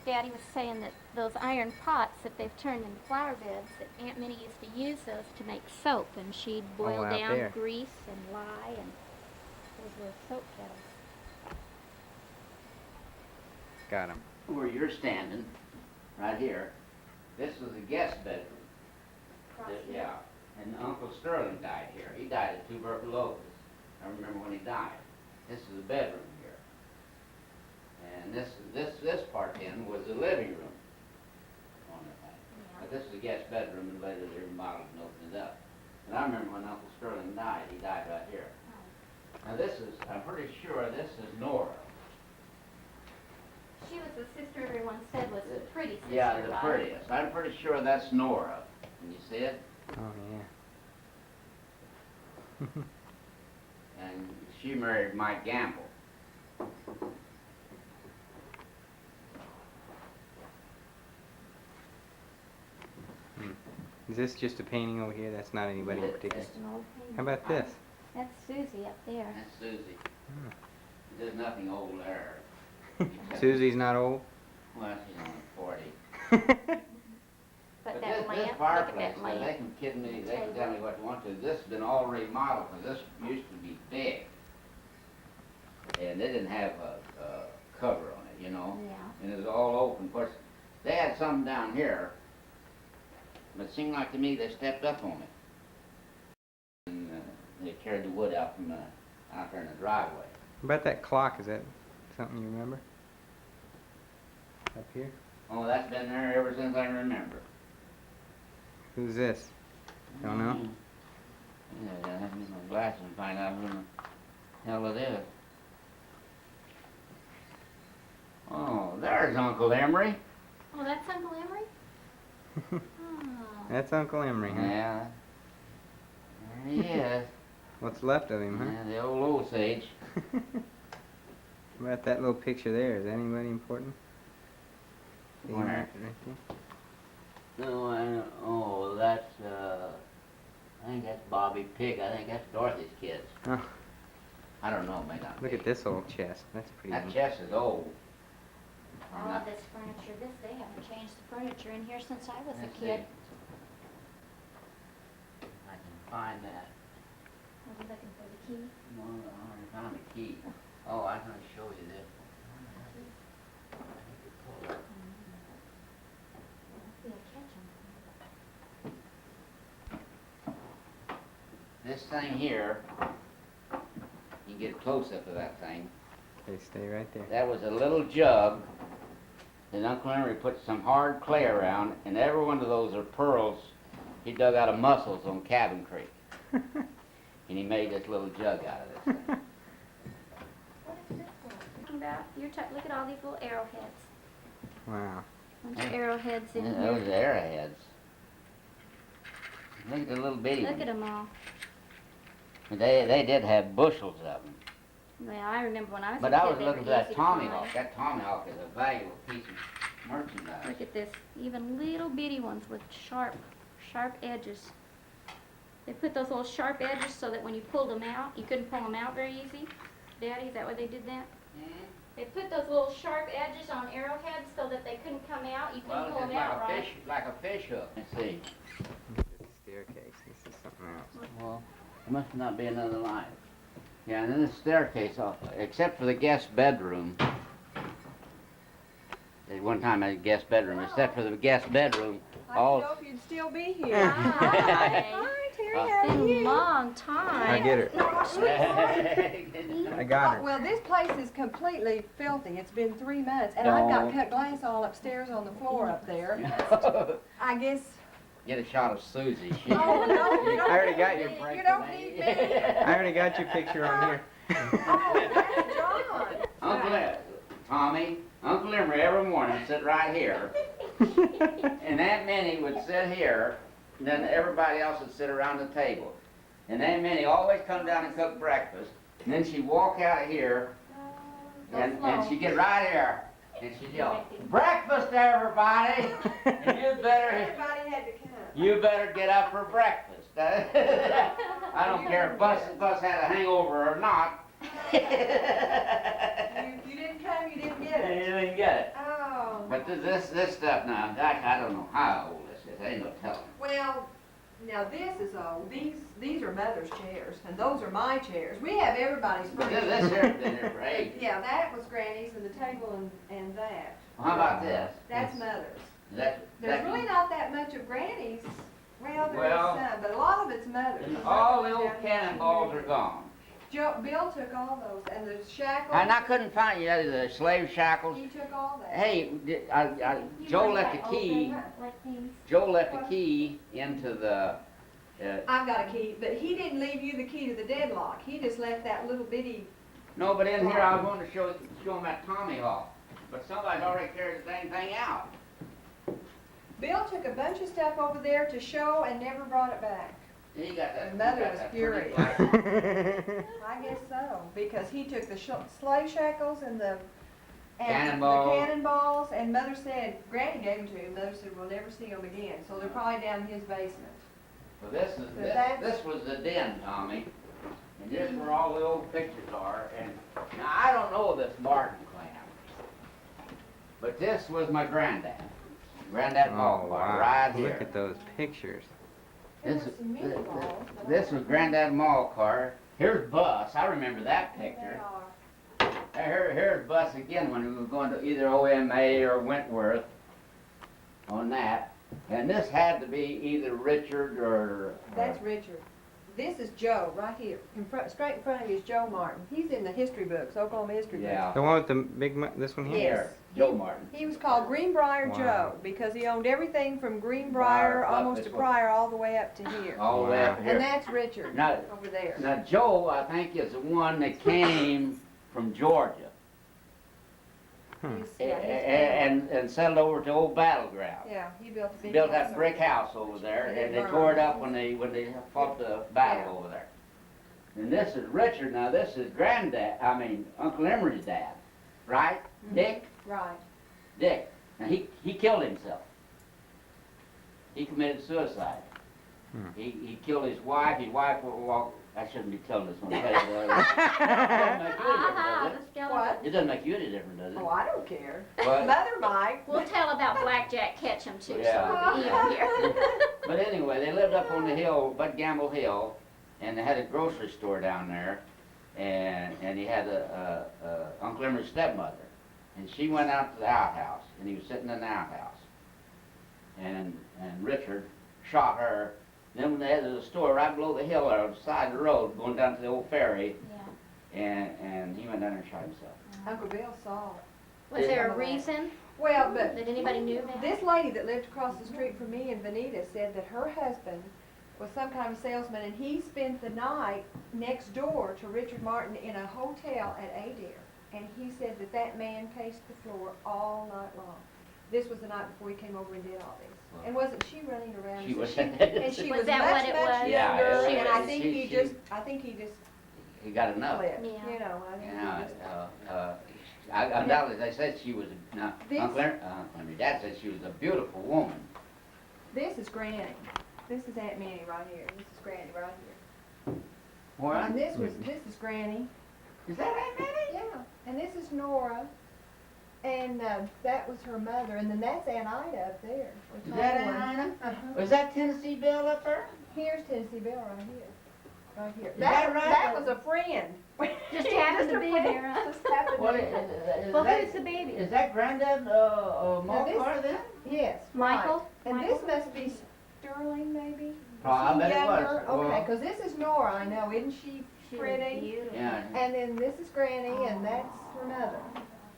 Daddy was saying that those iron pots that they've turned into flower beds, that Aunt Minnie used to use those to make soap, and she'd boil out down there. grease and lye, and those were soap kettles. Got him. Where you're standing, right here, this was a guest bedroom. Yeah, and Uncle Sterling died here. He died of tuberculosis. I remember when he died. This is the bedroom here, and this part then was the living room on the thing. Yeah. But this is a guest bedroom, and later they remodeled and opened it up. And I remember when Uncle Sterling died. He died right here. Now this is, I'm pretty sure this is Nora. She was the sister everyone said was the pretty sister, Yeah, the right? prettiest. I'm pretty sure that's Nora. Can you see it? Oh, yeah. And she married Mike Gamble. Is this just a painting over here? That's not anybody in particular. Just an old painting. How about this? That's Susie up there. That's Susie. There's nothing old there. Susie's not old? Well, she's only 40. But But that this lamp, look fireplace, at that lamp. they can kid me, they can tell me what they want to. This has been all remodeled, because this used to be big. And they didn't have a cover on it, you know? Yeah. And it was all open. Of course, they had something down here, but it seemed like to me they stepped up on it. And they carried the wood out from out there in the driveway. How about that clock? Is that something you remember? Up here? Oh, that's been there ever since I remember. Who's this? Don't know? Yeah, I have to use my glasses and find out who the hell it is. Oh, there's Uncle Emory. Oh, that's Uncle Emory? Oh. That's Uncle Emory, huh? Yeah. There he is. What's left of him, huh? Yeah, the old Osage. How about that little picture there? Is that anybody important? See him Where? right there? No, oh, that's, I think that's Bobby Pig. I think that's Dorothy's kids. Oh, I don't know, may not look be. at this old chest. That's pretty That neat. chest is old. All of this furniture, they haven't changed the furniture in here since I was Let's a kid. see. I can find that. Was he looking for the key? No, I already found the key. Oh, I'm gonna show you this. I need to pull it. Yeah, Ketchum. This thing here, you can get a close-up of that thing. They stay right there. That was a little jug that Uncle Henry put some hard clay around, and every one of those are pearls he dug out of mussels on Cabin Creek. And he made this little jug out of this thing. What is this for? Talking about? Look at all these little arrowheads. Wow. Bunch of arrowheads in Yeah, here. those are arrowheads. Look at the little bitty Look ones. at them all. They did have bushels of them. Well, I remember when I was But a I kid, was they looking were for that easy to find. tommyhawk. That tommyhawk is a valuable piece of merchandise. Look at this. Even little bitty ones with sharp edges. They put those little sharp edges so that when you pulled them out, you couldn't pull them out very easy. Daddy, is that why they did that? Hmm? They put those little sharp edges on arrowheads so that they couldn't come out. You couldn't Well, pull it's them out, right? like a fish hook. Let's see. Look at this staircase. This is something else. Well, there must not be another line. Yeah, and then the staircase, except for the guest bedroom. At one time I had a guest bedroom, except for the guest bedroom. I All didn't know if you'd still be here. Hi. Hi, Terry, Uh, how It's are been a you? long time. I get her. I got Oh, her. well, this place is completely filthy. It's been 3 months, and I've got No. cut glass all upstairs on the floor up there. I guess. Get a shot of Susie. She, Oh, no, you don't I already need got your me. break You don't the need name. me. I already got your picture on here. Oh, that's John. Uncle Tommy, Uncle Emory every morning would sit right here, and Aunt Minnie would sit here, and then everybody else would sit around the table. And Aunt Minnie always come down and cook breakfast, and then she'd walk out here, and she'd get right here, and she'd yell, "Breakfast, everybody!" And Everybody had to come. you better get up for breakfast. I don't care if Bus had a hangover or not. You didn't come, you didn't get You it. didn't get it. Oh, But this stuff now, gosh, I don't know how old this is. Ain't no telling. Well, now this is old. These are mother's chairs, and those are my chairs. We have everybody's But furniture. this here's been here for ages. Yeah, that was Granny's, and the table and that. Well, how about this? That's mother's. Is that, There's really not that much of Granny's. Well, there's Well, some, but a lot of it's mother's. and all the old cannonballs are gone. Bill took all those, and the shackles. And I couldn't find the slave shackles. He took all that. Hey, Joe left the key. Joe left the key into the. I've got a key, but he didn't leave you the key to the deadlock. He just left that little bitty. No, but in here I was going to show him that Tommy Hawk, but somebody's already carried the dang thing out. Bill took a bunch of stuff over there to show and never brought it back. He got that. And Mother he got was that furious. pretty black- I guess so, because he took the slave shackles and the Cannonballs. the cannonballs, and Mother said, Granny gave them to him. Mother said, we'll never see them again. So they're probably down in his basement. Well, this is But that's- this was the den, Tommy, and this is where all the old pictures are. And now I don't know this Martin clan, but this was my granddad, Granddad Oh, Mulcare, wow. right here. Look at those pictures. There This were is- some meatballs, but I This don't was know. Granddad Mulcare. Here's Bus. I remember that There picture. they are. Here's Bus again when we were going to either OMA or Wentworth on that. And this had to be either Richard or. That's Richard. This is Joe, right here. Straight in front of you is Joe Martin. He's in the history books, Oklahoma history books. Yeah. The one with the big, this one here? Yes. Joe Martin. He was called Greenbrier Wow. Joe because he owned everything from Greenbrier Briar, almost this to one. Pryor all the way up to here. All the way up And here. that's Richard Now- over there. Now Joe, I think, is the one that came from Georgia He's- yeah, he's been- and settled over to old Battleground. Yeah, he built a big Built house that brick over there. house over there, And and it they tore it burned. up when they fought the battle Yeah. over there. And this is Richard. Now this is Uncle Emory's dad, right? Mhm. Dick. Right. Dick. Now he killed himself. He committed suicide. Hmm. He killed his wife. His wife, well, I shouldn't be telling this one. It doesn't make you any Aha, difference, the skeleton. What? does it? It doesn't make you any different, does it? Oh, I don't care. But- Mother might. We'll tell about Blackjack Ketchum too, so Yeah. it'll be even here. But anyway, they lived up on the hill, Bud Gamble Hill, and they had a grocery store down there, and he had Uncle Emory's stepmother, and she went out to the outhouse, and he was sitting in the outhouse, and Richard shot her. Then when they had the store right below the hill, or on the side of the road, going down to the old ferry, Yeah. and he went down there and shot himself. Uncle Bill saw. Was there a reason Well, but that anybody knew about? this lady that lived across the street from me in Veneta said that her husband was some kind of salesman, and he spent the night next door to Richard Martin in a hotel at Adair. And he said that that man paced the floor all night long. This was the night before he came over and did all this. And wasn't she running around? She was. And she Was was that much, what it much was? Yeah, younger, she and I was- think she- he she- just, I think he just He got enough. quit, Yeah. you know, I think Yeah, he just. undoubtedly, they said she was, now, This- Uncle Dad said she was a beautiful woman. This is Granny. This is Aunt Minnie right here. This is Granny right here. What? And this is Granny. Is that Aunt Minnie? Yeah. And this is Nora. And that was her mother. And then that's Aunt Ida up there. Is that Aunt Ida? Uh-huh. Was that Tennessee Bill up there? Here's Tennessee Bill right here. Right here. Is that right? That was a friend. Just happened to a be friend. there, huh? Just happened to What be is, there. Well, that, who's the baby? is that Granddad Mulcare then? Yes. Michael? Right. And Michael? this must be Sterling, maybe? I Is he bet it was. younger? Well- Okay, because this is Nora, I know. Isn't she She was pretty? beautiful. Yeah. And then this is Granny, and that's her mother.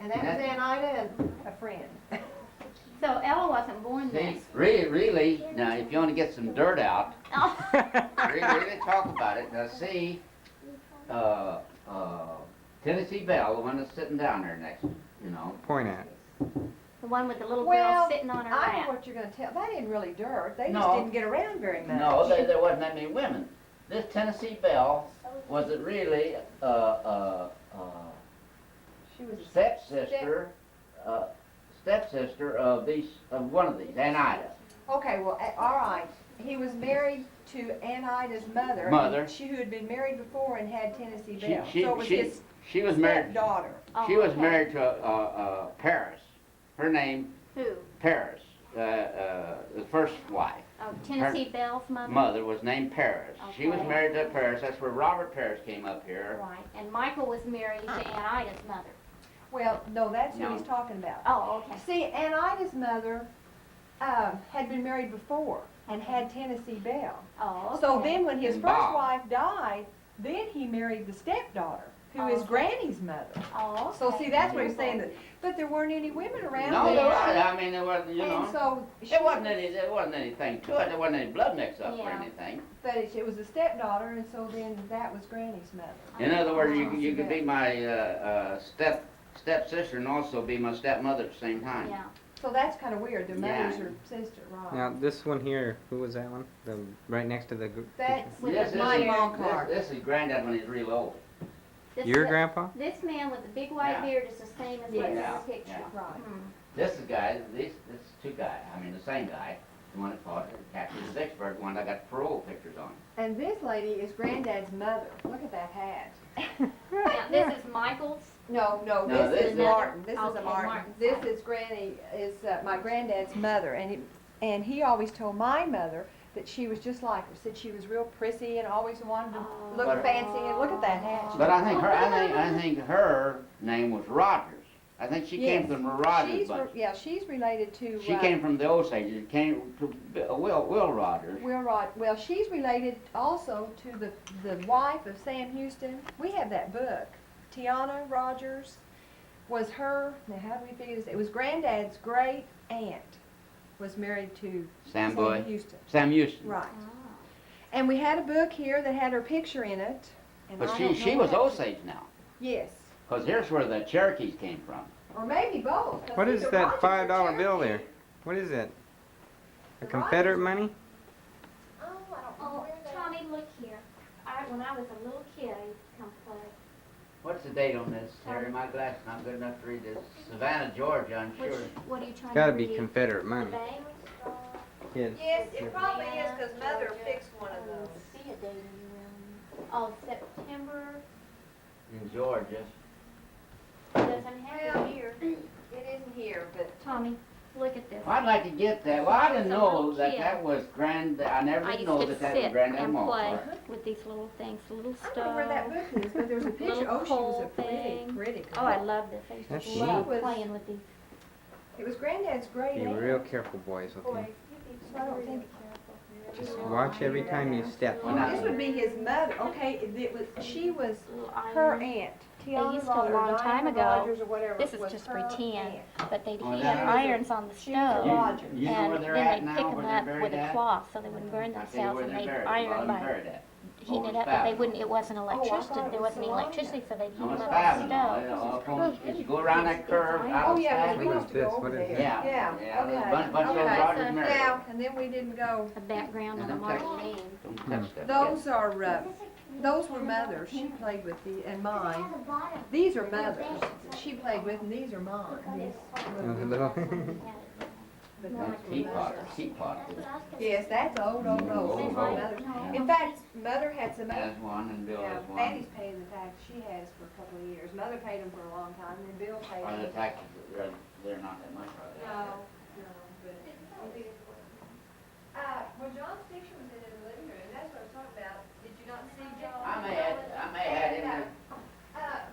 And that was Aunt Ida and a friend. So Ella wasn't born See, then. really, now if you want to get some dirt out, Oh. really talk about it. Now see, Tennessee Bell, the one that's sitting down there next, you know. Point at. The one with the little Well, girl sitting on her I know lap. what you're gonna tell. That ain't really dirt. They just No. didn't get around very much. No, there wasn't that many women. This Tennessee Belle was it really She was a stepsister of one of these, Aunt Ida. Okay, well, all right. He was married to Aunt Ida's mother. Mother. Who had been married before and had Tennessee Belle. She so it was his she was married. stepdaughter. Oh, She was okay. married to Paris. her name, Who? Paris, the first wife. Oh, Tennessee Bell's mother? Mother was named Paris. She was Okay. married to Paris. That's where Robert Paris came up here. Right, and Michael was married to Aunt Ida's mother. Well, no, that's who No. he's talking about. Oh, okay. See, Aunt Ida's mother had been married before and had Tennessee Bell. Oh, okay. So then when his And first Bob. wife died, then he married the stepdaughter, who is Okay. Granny's mother. Oh, okay. So see, that's what he's saying, that, but there weren't any women around No, then. there wasn't. I mean, there wasn't, you And know. so There wasn't anything to it. There wasn't any blood mix-up or Yeah. anything. But it was a stepdaughter, and so then that was Granny's mother. In other words, Oh, you could be my stepsister and also be my stepmother at the same time. Yeah. So that's kind of weird. The Yeah. mother's her sister, right? Now, this one here, who was that one? The, right next to the That's With Yes, the my beard. Mulcare. This is granddad when he's real old. This- Your grandpa? This man with the big white Yeah. beard is the same as what's in Yeah, the picture. yeah. Right. Hmm. This is guy, this two guys, I mean the same guy, the one that fought, captured Vicksburg, the one I got parole pictures on. And this lady is Granddad's mother. Look at that hat. Now, this is Michael's. No, No, this this is is- Martin. This is Okay, a Martin. Martin's This side. is Granny, is my granddad's mother, and he always told my mother that she was just like her. Said she was real prissy and always wanted to look But- fancy. And look at that hat. But I think her name was Rogers. I think she came Yes. from the Rogers She's bunch. she's related to. She came from the Osages, came to Will Rogers. Well, she's related also to the wife of Sam Houston. We have that book. Tiana Rogers was her. Now, how do we figure this? It was Granddad's great aunt was married to Sam Boy, Houston. Sam Houston. Right. Ah. And we had a book here that had her picture in it. And But I she don't know was what- Osage now, Yes. because here's where the Cherokees came from. Or maybe both. 'cause What is either that Rogers or $5 bill Cherokee. there? What is that? The A Confederate Rogers- money? Oh, I don't know Oh, where that. Tommy, look here. When I was a little kid, I used to come play. What's the date on this, Terry? My glasses not good enough to read this. Savannah, Georgia, I'm Which, sure. what are you trying Gotta to be read? Confederate The money. bank? Yes. Yes, it probably is because Mother fixed one of I don't those. see a date anywhere. Oh, September, In Georgia. doesn't have Well, it here. It isn't here, but Tommy, look at this. I'd like to get that. Well, I didn't When I was a know little that kid, that was I never I did used know to that that was sit Granddad and play Mulcare. with these little things, little I don't know where that stoves. book is, but there's a picture. Little Oh, she was a coal pretty, thing. pretty Oh, I girl. love this. I used That's to love neat. playing with these It was Granddad's great Be aunt. real careful, boys, boys. okay? So I don't think- Just watch every time you step. When I- This would be his mother. Okay, she was Little her iron. aunt. They Tiana used to a Rogers, long or time Diana ago. Rogers or whatever This is was just her pretend, aunt. but they'd Oh, heat that- irons on the She was stove. Rogers. You know where And they're then at they'd now, pick where them they're up buried with a at? cloth so they wouldn't burn I tell you themselves, where and they're they'd buried. iron Well, by they're buried at. heating Over it up, but they Spavin. wouldn't, it wasn't I electricity, thought it there was wasn't any Salina. electricity, so they'd heat On them the up on the Spavin, stove. as you go around that curve out Oh, of yeah, Spavin. we What used is to go this? over What is there. this? Yeah, Yeah, yeah, there's a okay. bunch of those Okay. Rogers married. Yeah, and then we didn't go. A background on a And marble name. Don't touch that. Those are, those were mothers. She played with and mine. These are mothers that she played with, and these are mine. Those little- But That's those were teapot, mothers. teapot. Yes, that's old, old, old. Old, These were old. mothers. In fact, Mother had some. Has one and Bill Yeah, has one. Fanny's paying the tax. She has for a couple of years. Mother paid them for a long time, and then Bill paid Are the them. taxes, they're not that much, are they? No, but it is what it is. Well, John's picture was in the living room. That's what I was talking about. Did you not see John? I may have him.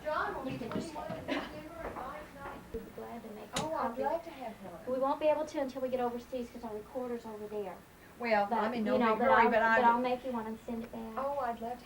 John will You be can just 21 in December, and mine's not. We'd be glad to make a Oh, I'd copy. love to have one. We won't be able to until we get overseas because our recorder's over there. Well, But, I'm in you no know, big hurry, but I'll I. make you one and send it back. Oh, I'd love to have